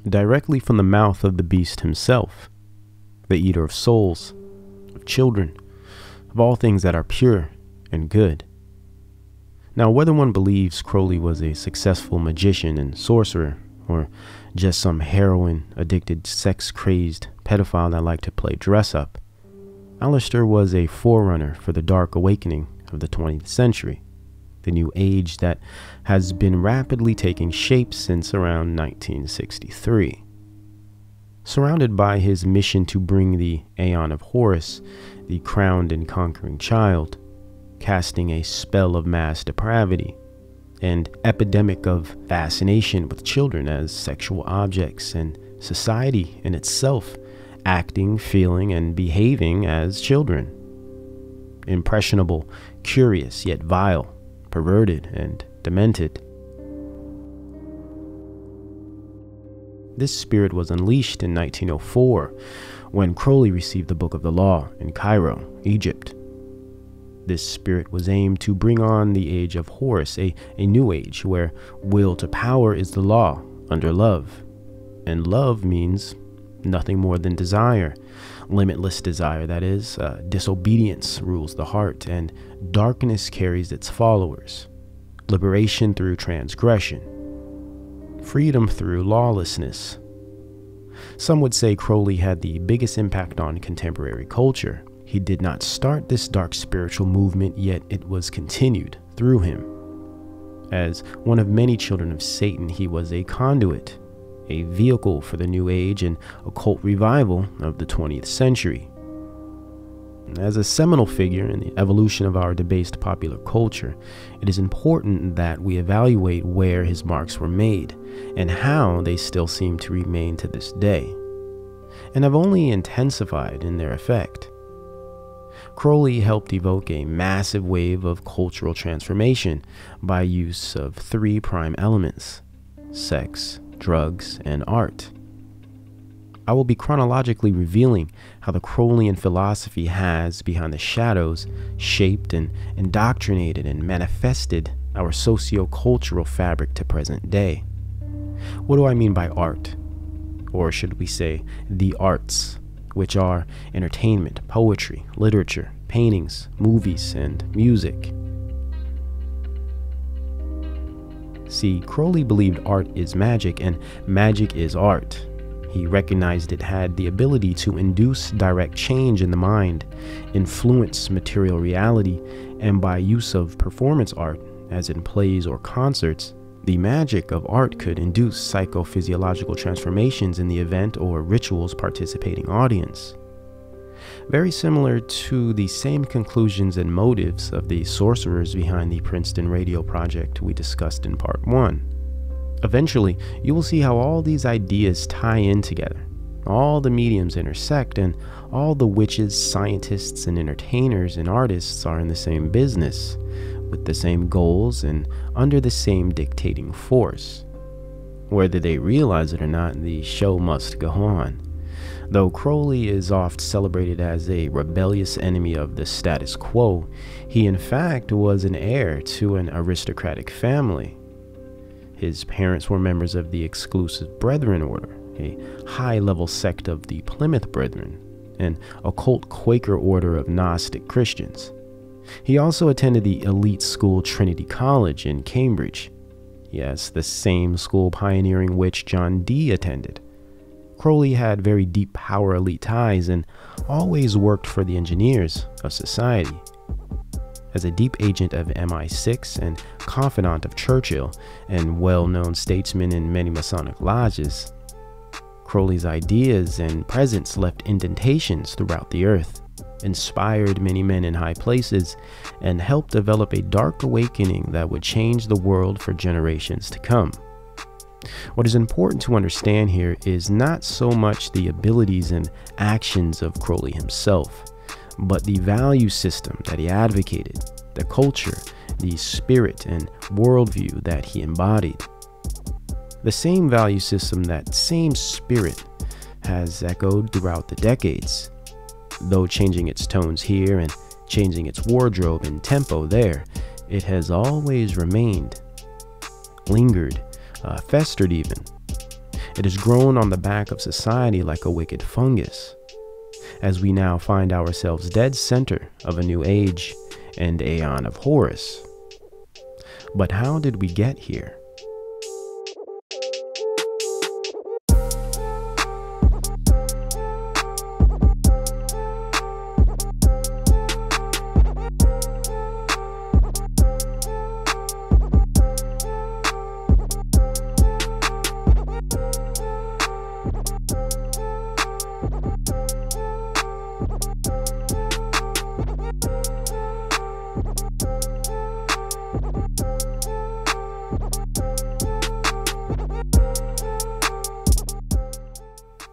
directly from the mouth of the beast himself, the eater of souls, of children, of all things that are pure and good. Now, whether one believes Crowley was a successful magician and sorcerer, or just some heroin-addicted, sex-crazed pedophile that liked to play dress-up, Aleister was a forerunner for the dark awakening of the 20th century, the new age that has been rapidly taking shape since around 1963. Surrounded by his mission to bring the Aeon of Horus, the crowned and conquering child, casting a spell of mass depravity, and epidemic of fascination with children as sexual objects, and society in itself acting, feeling, and behaving as children. Impressionable, curious, yet vile, perverted, and demented. This spirit was unleashed in 1904 when Crowley received the Book of the Law in Cairo, Egypt. This spirit was aimed to bring on the age of Horus, a new age where will to power is the law under love. And love means nothing more than desire, limitless desire, that is. Disobedience rules the heart, and darkness carries its followers. Liberation through transgression. Freedom through lawlessness. Some would say Crowley had the biggest impact on contemporary culture. He did not start this dark spiritual movement, yet it was continued through him. As one of many children of Satan, he was a conduit, a vehicle for the new age and occult revival of the 20th century. As a seminal figure in the evolution of our debased popular culture, it is important that we evaluate where his marks were made and how they still seem to remain to this day, and have only intensified in their effect. Crowley helped evoke a massive wave of cultural transformation by use of three prime elements: sex, drugs, and art. I will be chronologically revealing how the Crowleyan philosophy has, behind the shadows, shaped and indoctrinated and manifested our socio-cultural fabric to present day. What do I mean by art? Or should we say the arts, which are entertainment, poetry, literature, paintings, movies, and music. See, Crowley believed art is magic and magic is art. He recognized it had the ability to induce direct change in the mind, influence material reality, and by use of performance art, as in plays or concerts, the magic of art could induce psychophysiological transformations in the event or ritual's participating audience. Very similar to the same conclusions and motives of the sorcerers behind the Princeton Radio Project we discussed in Part 1. Eventually, you will see how all these ideas tie in together, all the mediums intersect, and all the witches, scientists, and entertainers and artists are in the same business, with the same goals and under the same dictating force. Whether they realize it or not, the show must go on. Though Crowley is oft celebrated as a rebellious enemy of the status quo, he in fact was an heir to an aristocratic family. His parents were members of the Exclusive Brethren Order, a high-level sect of the Plymouth Brethren, an occult Quaker order of Gnostic Christians. He also attended the elite school Trinity College in Cambridge. Yes, the same school pioneering which John Dee attended. Crowley had very deep power elite ties and always worked for the engineers of society. As a deep agent of MI6 and confidant of Churchill and well-known statesman in many Masonic lodges, Crowley's ideas and presence left indentations throughout the earth, inspired many men in high places, and helped develop a dark awakening that would change the world for generations to come. What is important to understand here is not so much the abilities and actions of Crowley himself, but the value system that he advocated, the culture, the spirit and worldview that he embodied. The same value system, that same spirit, has echoed throughout the decades, though changing its tones here and changing its wardrobe and tempo there. It has always remained, lingered, festered even. It has grown on the back of society like a wicked fungus, as we now find ourselves dead center of a new age and aeon of Horus. But how did we get here?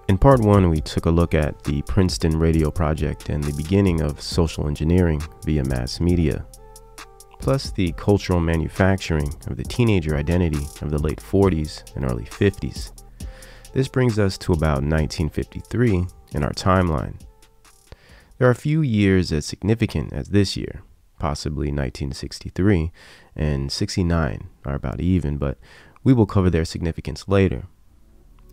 In part one, we took a look at the Princeton Radio Project and the beginning of social engineering via mass media, plus the cultural manufacturing of the teenager identity of the late 40s and early 50s. This brings us to about 1953 in our timeline. There are a few years as significant as this year, possibly 1963 and 69 are about even, but we will cover their significance later.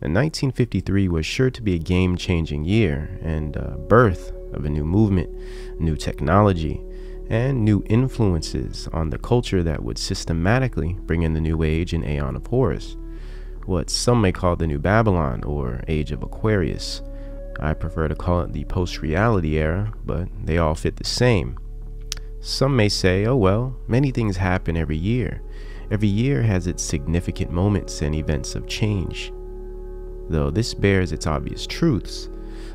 And 1953 was sure to be a game-changing year and birth of a new movement, new technology, and new influences on the culture that would systematically bring in the new age and aeon of Horus, what some may call the New Babylon or Age of Aquarius. I prefer to call it the post-reality era, but they all fit the same. Some may say, oh well, many things happen every year. Every year has its significant moments and events of change. Though this bears its obvious truths,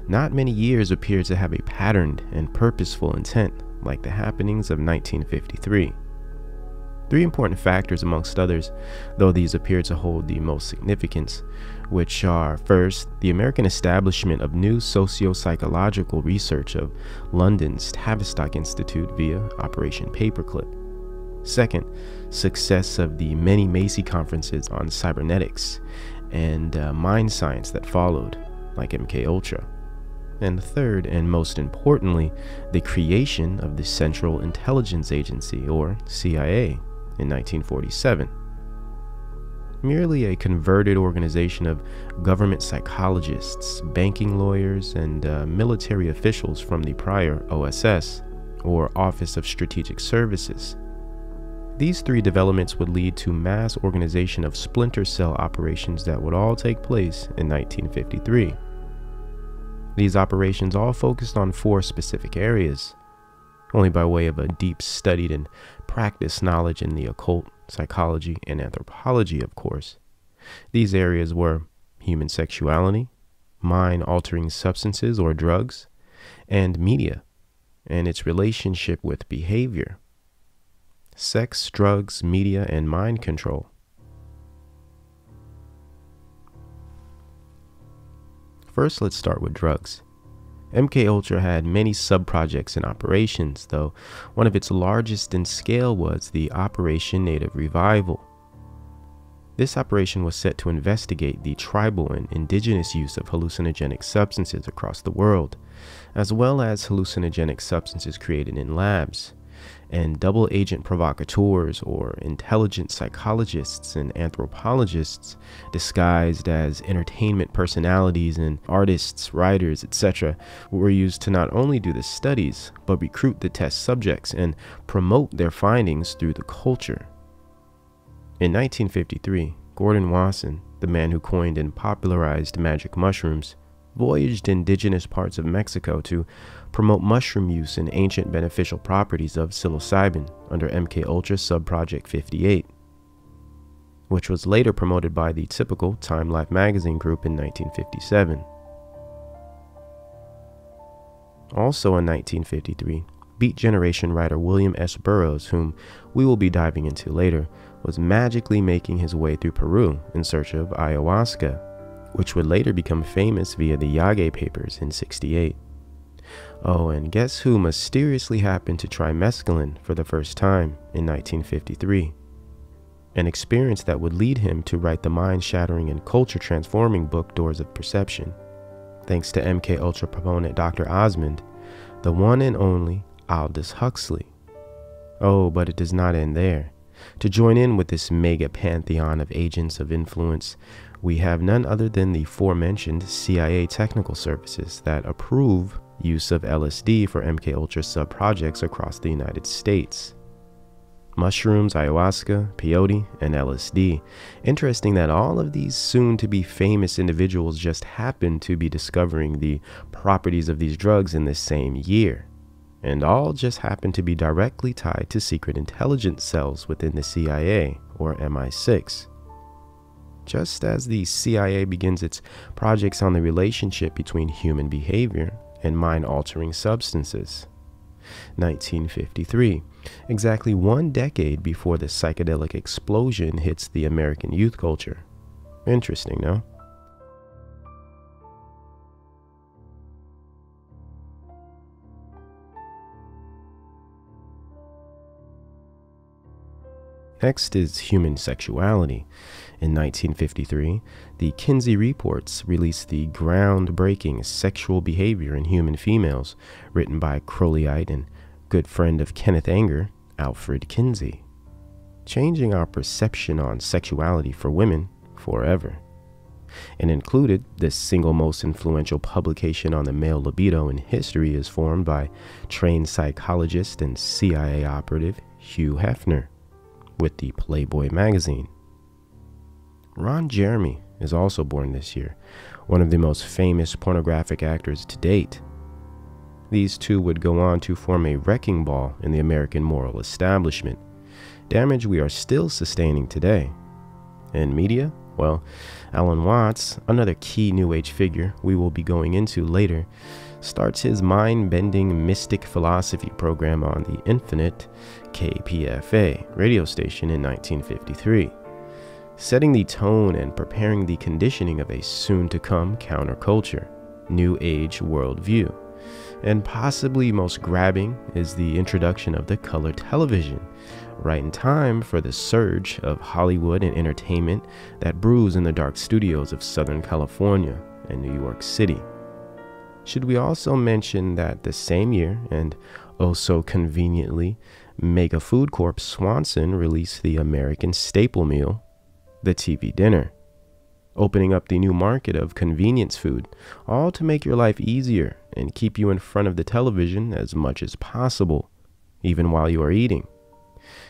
not many years appear to have a patterned and purposeful intent like the happenings of 1953. Three important factors amongst others, though these appear to hold the most significance, which are, first, the American establishment of new socio-psychological research of London's Tavistock Institute via Operation Paperclip. Second, success of the many Macy conferences on cybernetics and mind science that followed, like MKUltra. And third, and most importantly, the creation of the Central Intelligence Agency, or CIA, in 1947. Merely a converted organization of government psychologists, banking lawyers, and military officials from the prior OSS, or Office of Strategic Services. These three developments would lead to mass organization of splinter cell operations that would all take place in 1953. These operations all focused on four specific areas, only by way of a deep studied and practiced knowledge in the occult, psychology, and anthropology, of course. These areas were human sexuality, mind-altering substances or drugs, and media, and its relationship with behavior. Sex, drugs, media, and mind control. First, let's start with drugs. MKUltra had many sub-projects and operations, though one of its largest in scale was the Operation Native Revival. This operation was set to investigate the tribal and indigenous use of hallucinogenic substances across the world, as well as hallucinogenic substances created in labs, and double agent provocateurs or intelligent psychologists and anthropologists disguised as entertainment personalities and artists, writers, etc. were used to not only do the studies, but recruit the test subjects and promote their findings through the culture. In 1953, Gordon Wasson, the man who coined and popularized magic mushrooms, voyaged indigenous parts of Mexico to promote mushroom use and ancient beneficial properties of psilocybin under MKUltra Subproject 58, which was later promoted by the typical Time Life magazine group in 1957. Also in 1953, Beat Generation writer William S. Burroughs, whom we will be diving into later, was magically making his way through Peru in search of ayahuasca, which would later become famous via the Yage Papers in '68. Oh, and guess who mysteriously happened to try mescaline for the first time in 1953? An experience that would lead him to write the mind-shattering and culture-transforming book Doors of Perception, thanks to MKUltra proponent Dr. Osmond, the one and only Aldous Huxley. Oh, but it does not end there. To join in with this mega pantheon of agents of influence, we have none other than the aforementioned CIA technical services that approve use of LSD for MKUltra sub-projects across the United States. Mushrooms, ayahuasca, peyote, and LSD. Interesting that all of these soon-to-be famous individuals just happen to be discovering the properties of these drugs in this same year, and all just happen to be directly tied to secret intelligence cells within the CIA, or MI6. Just as the CIA begins its projects on the relationship between human behavior and mind-altering substances. 1953, exactly 1 decade before the psychedelic explosion hits the American youth culture. Interesting, no? Next is human sexuality. In 1953, the Kinsey Reports released the groundbreaking Sexual Behavior in Human Females, written by Crowleyite and good friend of Kenneth Anger, Alfred Kinsey, changing our perception on sexuality for women forever, and included the single most influential publication on the male libido in history is formed by trained psychologist and CIA operative Hugh Hefner with the Playboy magazine. Ron Jeremy is also born this year, one of the most famous pornographic actors to date. These two would go on to form a wrecking ball in the American moral establishment, damage we are still sustaining today. In media, well, Alan Watts, another key New Age figure we will be going into later, starts his mind-bending mystic philosophy program on the Infinite KPFA radio station in 1953. Setting the tone and preparing the conditioning of a soon-to-come counterculture, New Age worldview. And possibly most grabbing is the introduction of the color television, right in time for the surge of Hollywood and entertainment that brews in the dark studios of Southern California and New York City. Should we also mention that the same year, and oh so conveniently, Mega Food Corp Swanson released the American staple meal, the TV dinner, opening up the new market of convenience food, all to make your life easier and keep you in front of the television as much as possible, even while you are eating.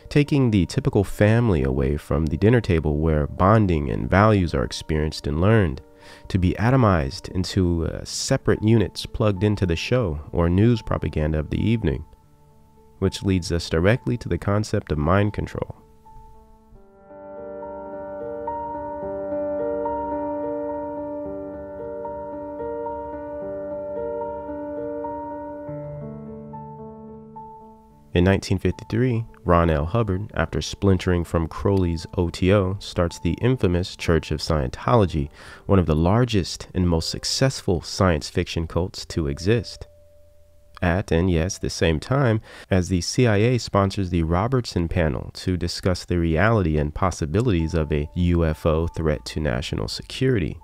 Taking the typical family away from the dinner table where bonding and values are experienced and learned, to be atomized into separate units plugged into the show or news propaganda of the evening, which leads us directly to the concept of mind control. In 1953, Ron L. Hubbard, after splintering from Crowley's OTO, starts the infamous Church of Scientology, one of the largest and most successful science fiction cults to exist. At, and yes, the same time as the CIA sponsors the Robertson Panel to discuss the reality and possibilities of a UFO threat to national security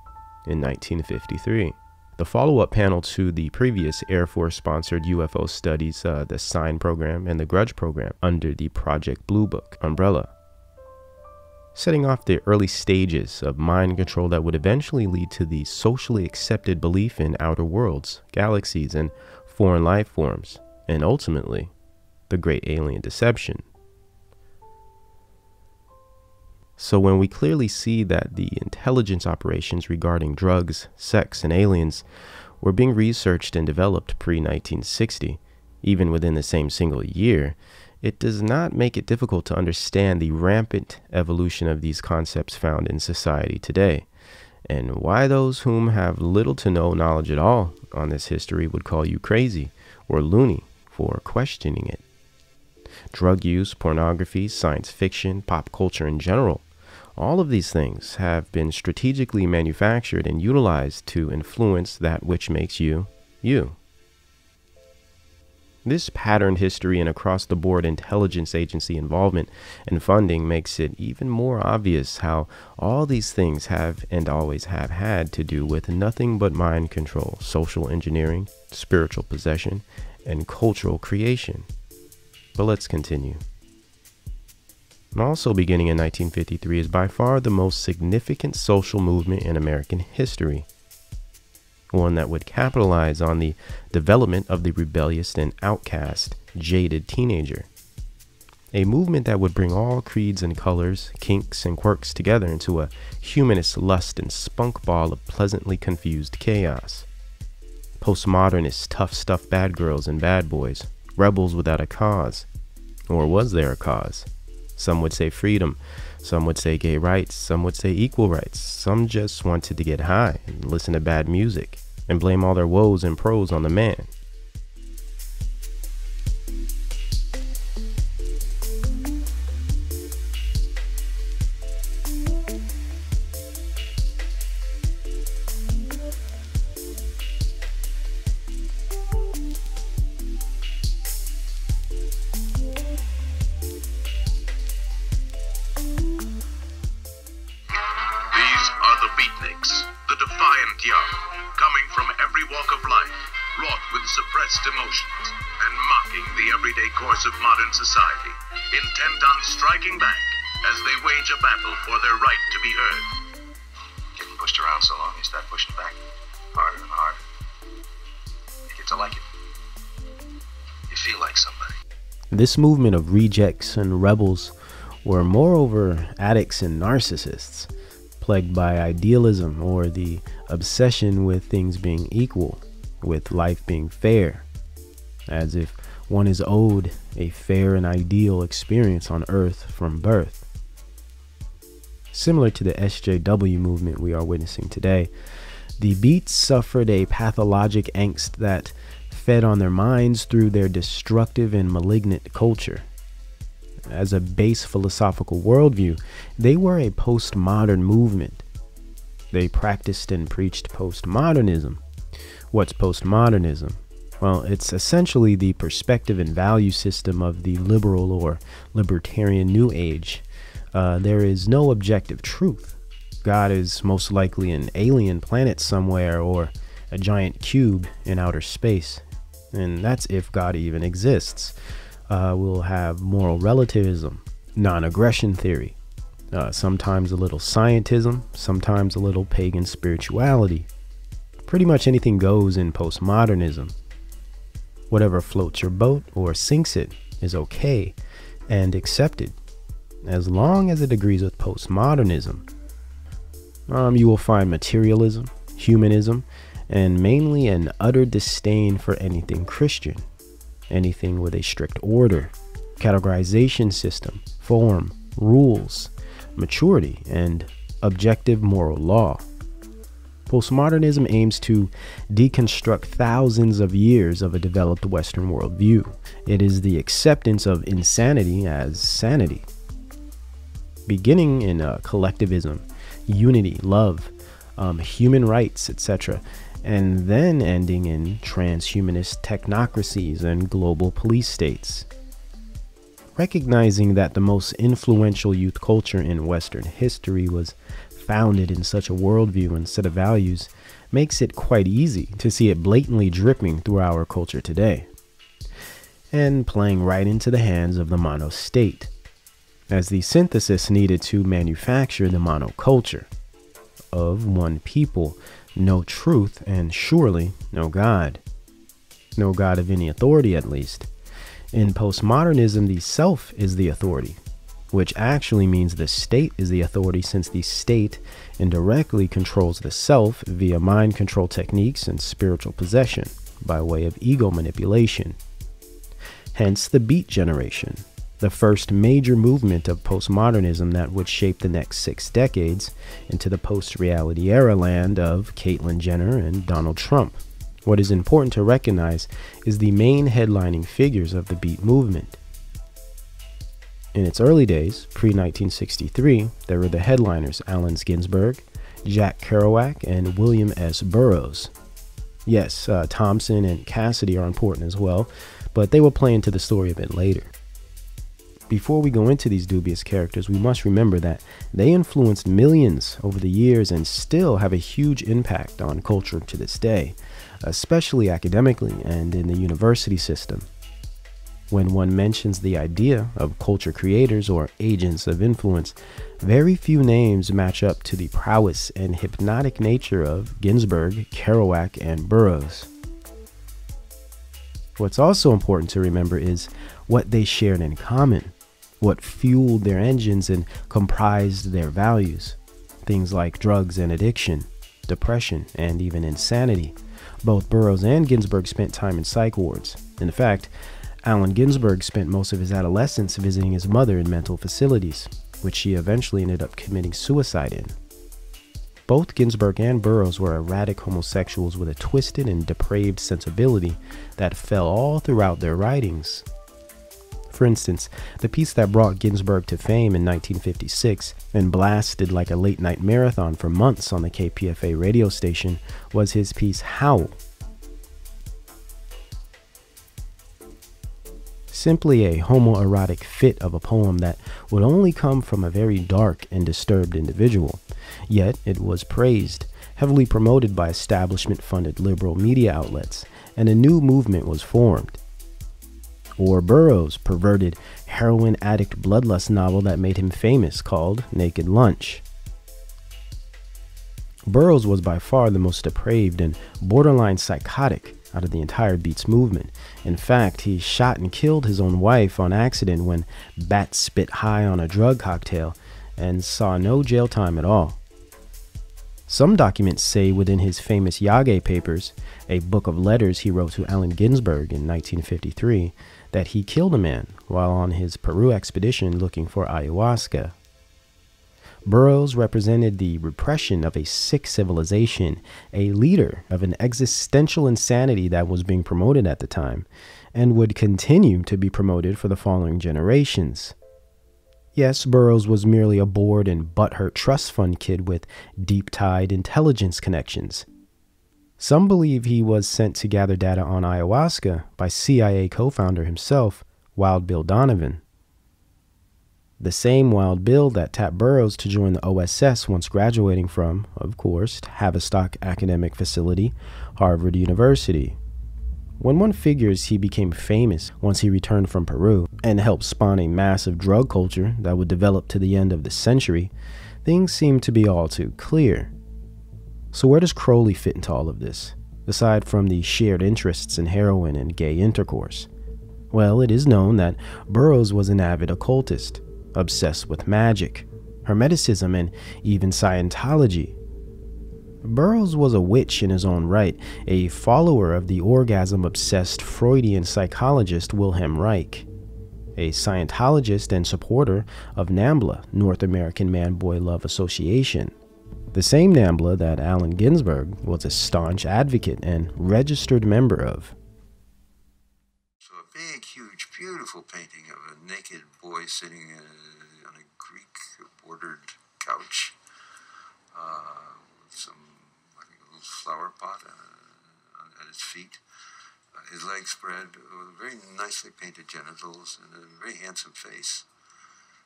in 1953. The follow-up panel to the previous Air Force-sponsored UFO studies, the SIGN program and the Grudge program under the Project Blue Book umbrella, setting off the early stages of mind control that would eventually lead to the socially accepted belief in outer worlds, galaxies, and foreign life forms, and ultimately, the Great Alien Deception. So when we clearly see that the intelligence operations regarding drugs, sex, and aliens were being researched and developed pre-1960, even within the same single year, it does not make it difficult to understand the rampant evolution of these concepts found in society today, and why those whom have little to no knowledge at all on this history would call you crazy or loony for questioning it. Drug use, pornography, science fiction, pop culture in general, all of these things have been strategically manufactured and utilized to influence that which makes you, you. This patterned history and across-the-board intelligence agency involvement and funding makes it even more obvious how all these things have and always have had to do with nothing but mind control, social engineering, spiritual possession, and cultural creation. But let's continue. also beginning in 1953, is by far the most significant social movement in American history. One that would capitalize on the development of the rebellious and outcast, jaded teenager. A movement that would bring all creeds and colors, kinks and quirks together into a humanist lust and spunk ball of pleasantly confused chaos. Postmodernist, tough stuff bad girls and bad boys, rebels without a cause. Or was there a cause? Some would say freedom, some would say gay rights, some would say equal rights, some just wanted to get high and listen to bad music and blame all their woes and pros on the man. The defiant young, coming from every walk of life, wrought with suppressed emotions, and mocking the everyday course of modern society, intent on striking back as they wage a battle for their right to be heard. Getting pushed around so long, you start pushing back harder and harder. You get to like it. You feel like somebody. This movement of rejects and rebels were moreover addicts and narcissists, plagued by idealism or the obsession with things being equal, with life being fair, as if one is owed a fair and ideal experience on earth from birth. Similar to the SJW movement we are witnessing today, the Beats suffered a pathologic angst that fed on their minds through their destructive and malignant culture. As a base philosophical worldview, they were a postmodern movement. They practiced and preached postmodernism. What's postmodernism? Well, it's essentially the perspective and value system of the liberal or libertarian New Age. There is no objective truth. God is most likely an alien planet somewhere or a giant cube in outer space. And that's if God even exists. We'll have moral relativism, non-aggression theory, sometimes a little scientism, sometimes a little pagan spirituality. Pretty much anything goes in postmodernism. Whatever floats your boat or sinks it is okay and accepted, as long as it agrees with postmodernism. You will find materialism, humanism, and mainly an utter disdain for anything Christian. Anything with a strict order, categorization system, form, rules, maturity, and objective moral law. Postmodernism aims to deconstruct thousands of years of a developed Western worldview. It is the acceptance of insanity as sanity. Beginning in collectivism, unity, love, human rights, etc., and then ending in transhumanist technocracies and global police states. Recognizing that the most influential youth culture in Western history was founded in such a worldview and set of values makes it quite easy to see it blatantly dripping through our culture today, and playing right into the hands of the mono-state, as the synthesis needed to manufacture the monoculture of one people, no truth, and surely no God. No God of any authority, at least. In postmodernism, the self is the authority, which actually means the state is the authority, since the state indirectly controls the self via mind control techniques and spiritual possession by way of ego manipulation. Hence the Beat Generation, the first major movement of postmodernism that would shape the next 6 decades into the post-reality era land of Caitlyn Jenner and Donald Trump. What is important to recognize is the main headlining figures of the Beat movement. In its early days, pre-1963, there were the headliners Allen Ginsberg, Jack Kerouac, and William S. Burroughs. Yes, Thompson and Cassidy are important as well, but they will play into the story a bit later. Before we go into these dubious characters, we must remember that they influenced millions over the years and still have a huge impact on culture to this day, especially academically and in the university system. When one mentions the idea of culture creators or agents of influence, very few names match up to the prowess and hypnotic nature of Ginsberg, Kerouac, and Burroughs. What's also important to remember is what they shared in common, what fueled their engines and comprised their values. Things like drugs and addiction, depression, and even insanity. Both Burroughs and Ginsberg spent time in psych wards. In fact, Allen Ginsberg spent most of his adolescence visiting his mother in mental facilities, which she eventually ended up committing suicide in. Both Ginsberg and Burroughs were erratic homosexuals with a twisted and depraved sensibility that fell all throughout their writings. For instance, the piece that brought Ginsberg to fame in 1956 and blasted like a late-night marathon for months on the KPFA radio station was his piece Howl. Simply a homoerotic fit of a poem that would only come from a very dark and disturbed individual. Yet it was praised, heavily promoted by establishment-funded liberal media outlets, and a new movement was formed. Or Burroughs' perverted, heroin addict bloodlust novel that made him famous called Naked Lunch. Burroughs was by far the most depraved and borderline psychotic out of the entire Beats movement. In fact, he shot and killed his own wife on accident when bat spit high on a drug cocktail and saw no jail time at all. Some documents say within his famous Yage Papers, a book of letters he wrote to Allen Ginsberg in 1953, that he killed a man while on his Peru expedition looking for ayahuasca. Burroughs represented the repression of a sick civilization, a leader of an existential insanity that was being promoted at the time, and would continue to be promoted for the following generations. Yes, Burroughs was merely a bored and butthurt trust fund kid with deep-tied intelligence connections. Some believe he was sent to gather data on ayahuasca by CIA co-founder himself, Wild Bill Donovan. The same Wild Bill that tapped Burroughs to join the OSS once graduating from, of course, Tavistock Academic Facility, Harvard University. When one figures he became famous once he returned from Peru and helped spawn a massive drug culture that would develop to the end of the century, things seem to be all too clear. So where does Crowley fit into all of this, aside from the shared interests in heroin and gay intercourse? Well, it is known that Burroughs was an avid occultist, obsessed with magic, Hermeticism, and even Scientology. Burroughs was a witch in his own right, a follower of the orgasm-obsessed Freudian psychologist Wilhelm Reich, a Scientologist and supporter of NAMBLA, North American Man-Boy Love Association, the same NAMBLA that Allen Ginsberg was a staunch advocate and registered member of. So a big, huge, beautiful painting of a naked boy sitting on a Greek-bordered couch with some, I think, a little flower pot at his feet. His legs spread, with very nicely painted genitals and a very handsome face.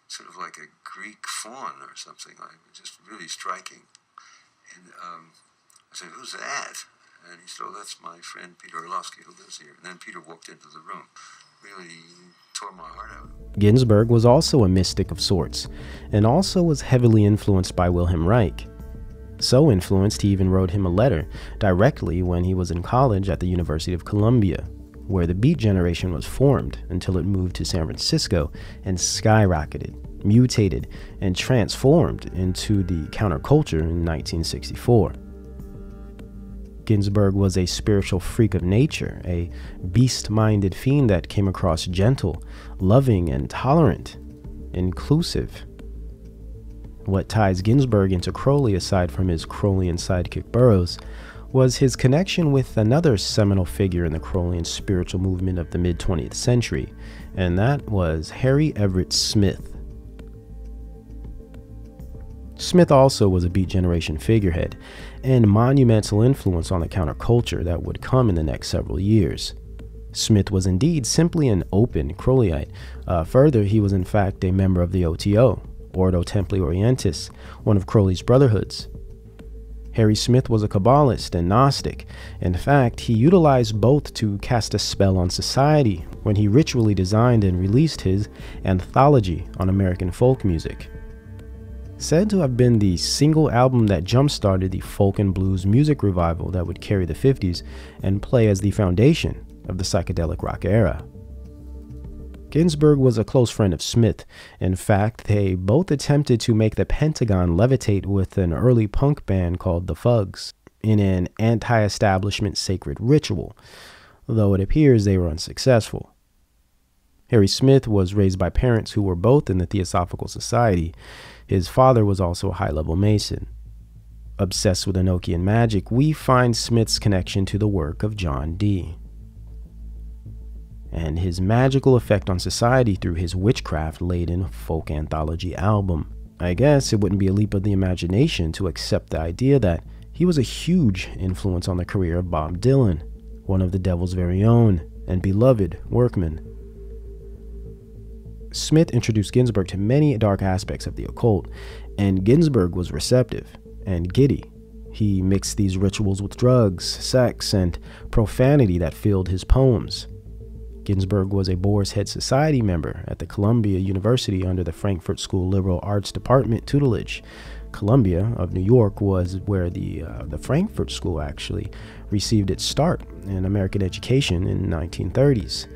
Sort of like a Greek faun or something, like just really striking. And I said, "Who's that?" And he said, "Oh, that's my friend Peter Orlovsky who lives here." And then Peter walked into the room. Really tore my heart out. Ginsberg was also a mystic of sorts, and also was heavily influenced by Wilhelm Reich. So influenced, he even wrote him a letter directly when he was in college at the University of Columbia, where the Beat generation was formed until it moved to San Francisco and skyrocketed, mutated, and transformed into the counterculture in 1964. Ginsberg was a spiritual freak of nature, a beast-minded fiend that came across gentle, loving, and tolerant, inclusive. What ties Ginsberg into Crowley, aside from his Crowleyan sidekick Burroughs, was his connection with another seminal figure in the Crowleyan spiritual movement of the mid-20th century, and that was Harry Everett Smith. Smith also was a Beat generation figurehead and monumental influence on the counterculture that would come in the next several years. Smith was indeed simply an open Crowleyite. Further, he was in fact a member of the OTO, Ordo Templi Orientis, one of Crowley's brotherhoods. Harry Smith was a Kabbalist and Gnostic. In fact, he utilized both to cast a spell on society when he ritually designed and released his anthology on American folk music. Said to have been the single album that jump-started the folk and blues music revival that would carry the 50s and play as the foundation of the psychedelic rock era. Ginsberg was a close friend of Smith. In fact, they both attempted to make the Pentagon levitate with an early punk band called the Fugs in an anti-establishment sacred ritual, though it appears they were unsuccessful. Harry Smith was raised by parents who were both in the Theosophical Society. His father was also a high-level Mason. Obsessed with Enochian magic, we find Smith's connection to the work of John Dee and his magical effect on society through his witchcraft-laden folk anthology album. I guess it wouldn't be a leap of the imagination to accept the idea that he was a huge influence on the career of Bob Dylan, one of the devil's very own and beloved workmen. Smith introduced Ginsberg to many dark aspects of the occult, and Ginsberg was receptive and giddy. He mixed these rituals with drugs, sex, and profanity that filled his poems. Ginsberg was a Boar's Head Society member at the Columbia University under the Frankfurt School Liberal Arts Department tutelage. Columbia of New York was where the Frankfurt School actually received its start in American education in the 1930s.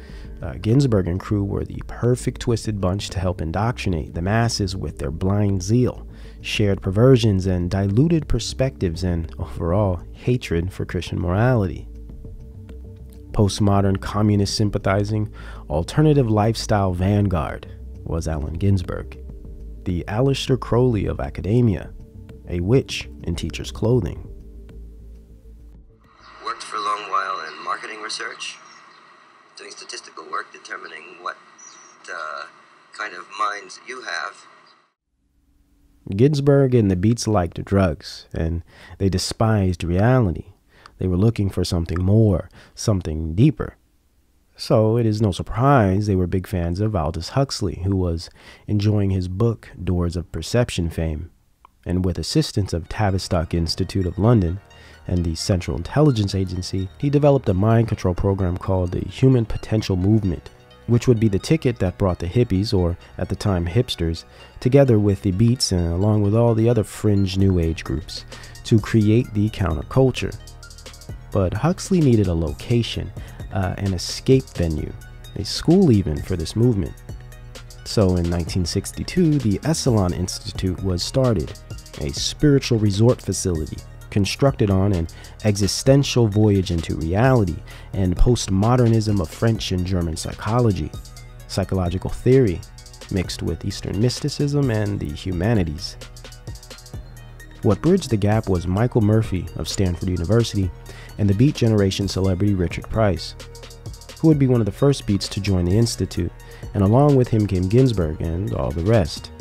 Ginsberg and crew were the perfect twisted bunch to help indoctrinate the masses with their blind zeal, shared perversions, and diluted perspectives, and overall hatred for Christian morality. Postmodern communist sympathizing, alternative lifestyle vanguard was Allen Ginsberg, the Aleister Crowley of academia, a witch in teacher's clothing. Worked for a long while in marketing research, doing statistical work determining what kind of minds you have. Ginsberg and the Beats liked drugs, and they despised reality. They were looking for something more, something deeper. So it is no surprise they were big fans of Aldous Huxley, who was enjoying his book Doors of Perception fame. And with assistance of Tavistock Institute of London and the Central Intelligence Agency, he developed a mind control program called the Human Potential Movement, which would be the ticket that brought the hippies, or at the time hipsters, together with the Beats and along with all the other fringe New Age groups to create the counterculture. But Huxley needed a location, an escape venue, a school even for this movement. So in 1962, the Esalen Institute was started, a spiritual resort facility constructed on an existential voyage into reality and postmodernism of French and German psychology, psychological theory, mixed with Eastern mysticism and the humanities. What bridged the gap was Michael Murphy of Stanford University and the Beat Generation celebrity Richard Price, who would be one of the first Beats to join the Institute, and along with him came Ginsberg and all the rest,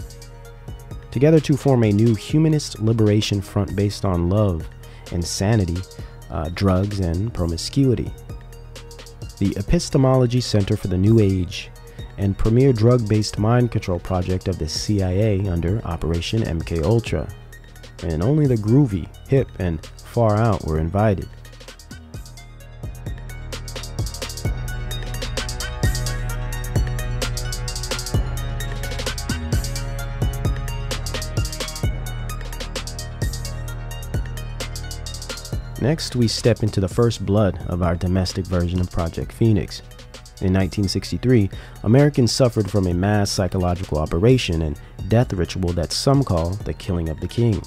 together to form a new humanist liberation front based on love, insanity, drugs, and promiscuity. The Epistemology Center for the New Age and premier drug-based mind control project of the CIA under Operation MKUltra, and only the groovy, hip, and far out were invited. Next, we step into the first blood of our domestic version of Project Phoenix. In 1963, Americans suffered from a mass psychological operation and death ritual that some call the killing of the king.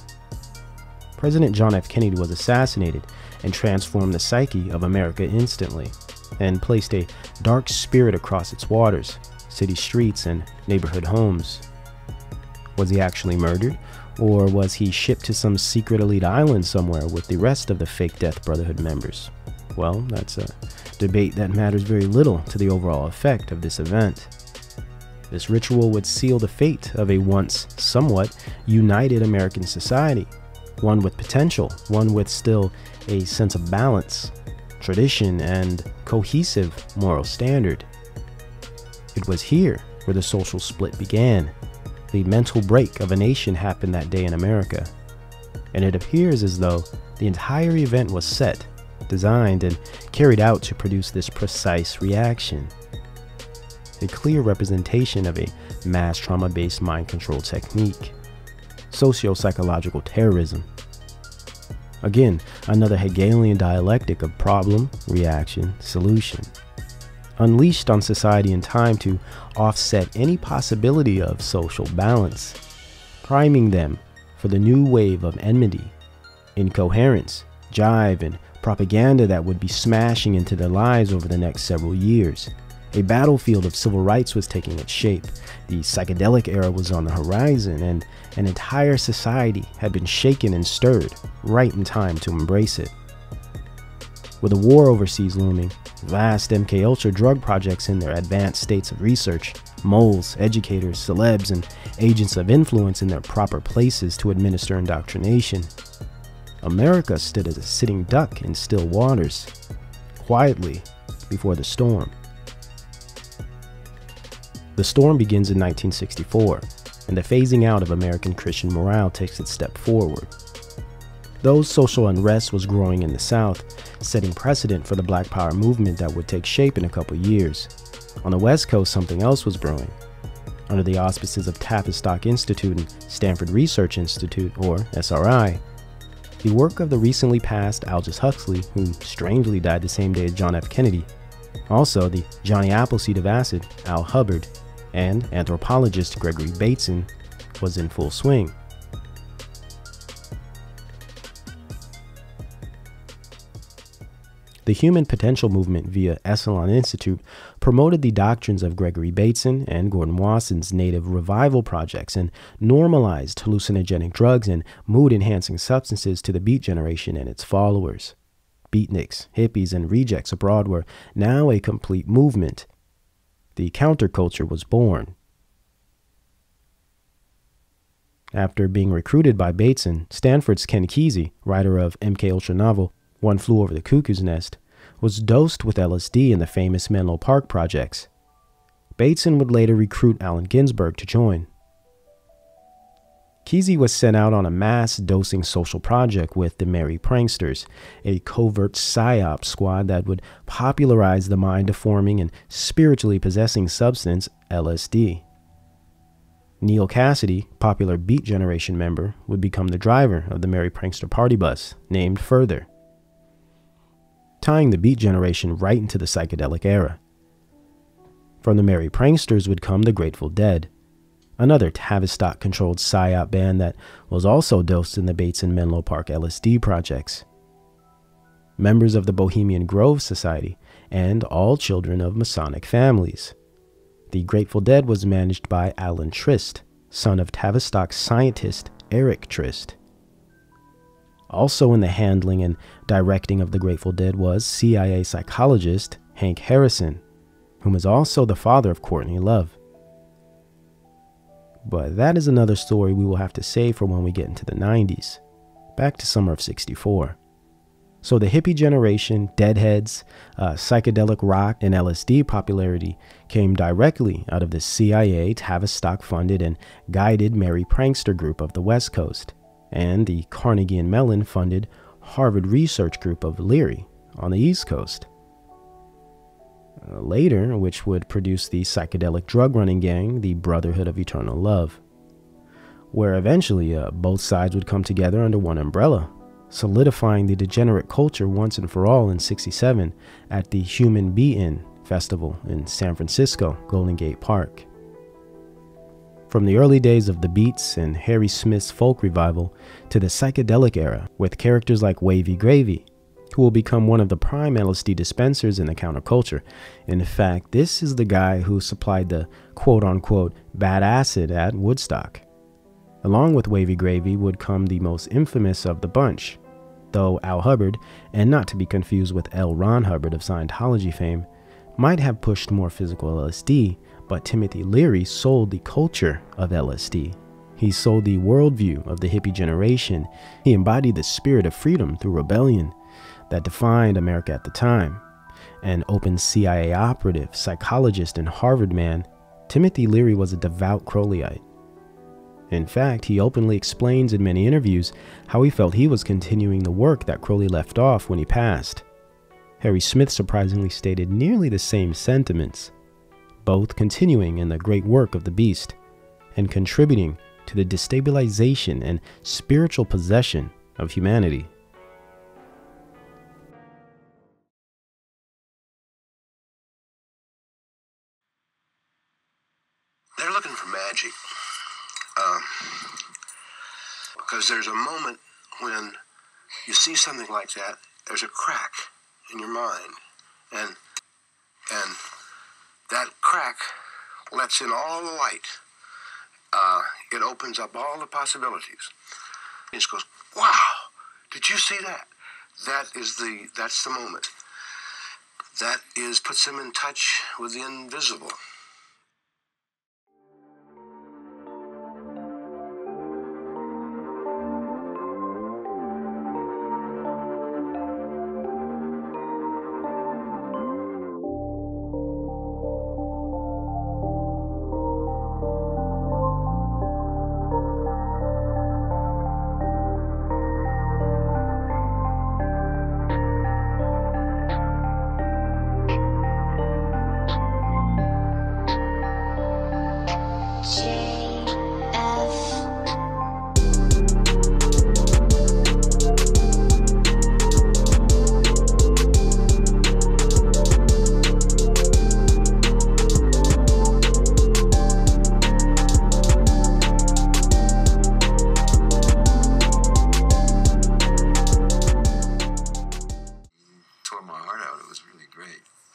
President John F. Kennedy was assassinated and transformed the psyche of America instantly, and placed a dark spirit across its waters, city streets, and neighborhood homes. Was he actually murdered? Or was he shipped to some secret elite island somewhere with the rest of the fake Death Brotherhood members? Well, that's a debate that matters very little to the overall effect of this event. This ritual would seal the fate of a once somewhat united American society, one with potential, one with still a sense of balance, tradition, and cohesive moral standard. It was here where the social split began. The mental break of a nation happened that day in America. and it appears as though the entire event was set, designed, and carried out to produce this precise reaction. A clear representation of a mass trauma-based mind control technique. Socio-psychological terrorism. Again, another Hegelian dialectic of problem, reaction, solution. Unleashed on society in time to offset any possibility of social balance, priming them for the new wave of enmity, incoherence, jive, and propaganda that would be smashing into their lives over the next several years. A battlefield of civil rights was taking its shape. The psychedelic era was on the horizon, and an entire society had been shaken and stirred right in time to embrace it. With a war overseas looming, vast MKUltra drug projects in their advanced states of research, moles, educators, celebs, and agents of influence in their proper places to administer indoctrination, America stood as a sitting duck in still waters, quietly before the storm. The storm begins in 1964, and the phasing out of American Christian morale takes its step forward. Though social unrest was growing in the South, setting precedent for the Black Power movement that would take shape in a couple years, on the West Coast something else was brewing. Under the auspices of Tavistock Institute and Stanford Research Institute, or SRI, the work of the recently passed Aldous Huxley, who strangely died the same day as John F. Kennedy, also the Johnny Appleseed of acid, Al Hubbard, and anthropologist Gregory Bateson was in full swing. The Human Potential Movement via Esalen Institute promoted the doctrines of Gregory Bateson and Gordon Wasson's native revival projects and normalized hallucinogenic drugs and mood-enhancing substances to the Beat Generation and its followers. Beatniks, hippies, and rejects abroad were now a complete movement. The counterculture was born. After being recruited by Bateson, Stanford's Ken Kesey, writer of MKUltra novel One Flew Over the Cuckoo's Nest, was dosed with LSD in the famous Menlo Park projects. Bateson would later recruit Allen Ginsberg to join. Kesey was sent out on a mass dosing social project with the Merry Pranksters, a covert psyop squad that would popularize the mind-deforming and spiritually possessing substance LSD. Neal Cassidy, popular Beat Generation member, would become the driver of the Merry Prankster party bus, named Further, tying the Beat Generation right into the psychedelic era. From the Merry Pranksters would come the Grateful Dead, another Tavistock-controlled psyop band that was also dosed in the Bates and Menlo Park LSD projects. Members of the Bohemian Grove Society, and all children of Masonic families. The Grateful Dead was managed by Alan Trist, son of Tavistock scientist Eric Trist. Also in the handling and directing of the Grateful Dead was CIA psychologist Hank Harrison, whom is also the father of Courtney Love. But that is another story we will have to save for when we get into the 90s, back to summer of '64. So the hippie generation, deadheads, psychedelic rock, and LSD popularity came directly out of the CIA Tavistock-funded and guided Merry Prankster group of the West Coast, and the Carnegie and Mellon-funded Harvard Research Group of Leary on the East Coast. Later, which would produce the psychedelic drug-running gang, the Brotherhood of Eternal Love, where eventually both sides would come together under one umbrella, solidifying the degenerate culture once and for all in '67 at the Human Be-In Festival in San Francisco, Golden Gate Park. From the early days of the Beats and Harry Smith's folk revival to the psychedelic era with characters like Wavy Gravy, who will become one of the prime LSD dispensers in the counterculture. In fact, this is the guy who supplied the quote-unquote bad acid at Woodstock. Along with Wavy Gravy would come the most infamous of the bunch, though Al Hubbard, and not to be confused with L. Ron Hubbard of Scientology fame, might have pushed more physical LSD, but Timothy Leary sold the culture of LSD. He sold the worldview of the hippie generation. He embodied the spirit of freedom through rebellion that defined America at the time. An open CIA operative, psychologist, and Harvard man, Timothy Leary was a devout Crowleyite. In fact, he openly explains in many interviews how he felt he was continuing the work that Crowley left off when he passed. Harry Smith surprisingly stated nearly the same sentiments, both continuing in the great work of the Beast and contributing to the destabilization and spiritual possession of humanity. They're looking for magic. Because there's a moment when you see something like that, there's a crack in your mind. And that crack lets in all the light. It opens up all the possibilities. He just goes, wow, did you see that? That's the moment. That puts him in touch with the invisible. Share